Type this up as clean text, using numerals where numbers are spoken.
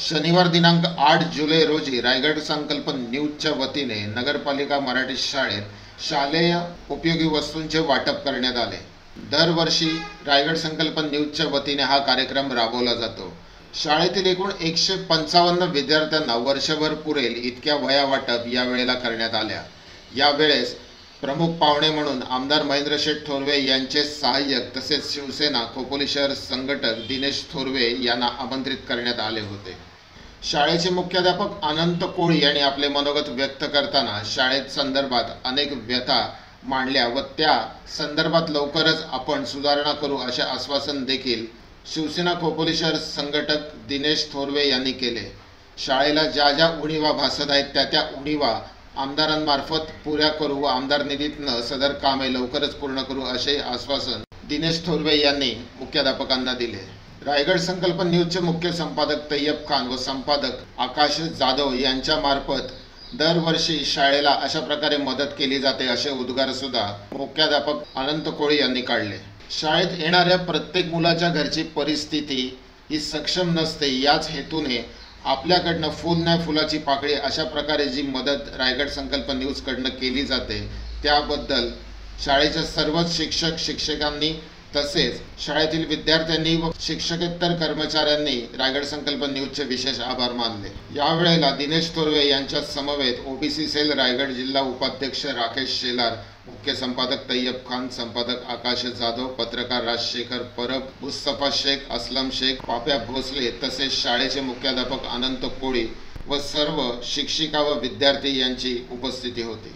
शनिवार दिनांक 8 जुलै रोजी रायगड संकल्प न्यूजच्या वतीने नगरपालिका मराठी शाळेत शालेय उपयोगी वस्तूंचे वाटप करण्यात आले। दरवर्षी रायगड संकल्प न्यूजच्या वतीने हा कार्यक्रम राबवला जातो। शाळेतील एकूण 155 विद्यार्थ्यांना वर्षभर पुरेल इतक्या वह्या वाटप या वेळेला करण्यात आल्या। यावेळेस प्रमुख पाहुणे म्हणून आमदार महेंद्र शेठ थोरवे यांचे सहाय्यक तसेच शिवसेना खोपोली शहर संघटक दिनेश थोरवे यांना आमंत्रित करण्यात आले होते। शाळेचे मुख्याध्यापक अनंत कोळी यांनी आपले मनोगत व्यक्त करताना शाळेत संदर्भात अनेक व्यथा मांडल्या व त्या संदर्भात लवकरच आपण सुधारणा करू असे आश्वासन देखील शिवसेना खोपोली शहर संघटक दिनेश थोरवे यांनी केले। शाळेला ज्या ज्या उणीवा भासत आहेत त्या उणीवा आमदारांमार्फत पुऱ्या करू व आमदार निधीतनं सदर कामे लवकरच पूर्ण करू असे आश्वासन दिनेश थोरवे यांनी मुख्याध्यापकांना दिले। रायगड संकल्प न्यूजचे मुख्य संपादक तैयब खान व संपादक आकाश जाधव यांच्या मार्फत दरवर्षी शाळेला अशा प्रकारे मदत केली जाते असे उद्गार सुद्धा मुख्याध्यापक अनंत कोळी यांनी काढले। शाळेत येणाऱ्या प्रत्येक मुलाच्या घरची परिस्थिती ही सक्षम नसते, याच हेतूने आपल्याकडनं फुल नाही फुलाची पाकळी अशा प्रकारे जी मदत रायगड संकल्प न्यूज कडनं केली जाते त्याबद्दल शाळेच्या सर्वच शिक्षक शिक्षकांनी तसेच शाळेतील विद्यार्थ्यांनी व शिक्षकेतर कर्मचाऱ्यांनी रायगड संकल्प न्यूजचे विशेष आभार मानले। यावेळेला दिनेश थोरवे यांच्या समवेत ओबीसी सेल रायगड जिल्हा उपाध्यक्ष राकेश शेलार, मुख्य संपादक तैयब खान, संपादक आकाश जाधव, पत्रकार राजशेखर परब, मुस्तफा शेख, असलम शेख, पाप्या भोसले तसेच शाळेचे मुख्याध्यापक अनंत कोळी व सर्व शिक्षिका व विद्यार्थी यांची उपस्थिती होती।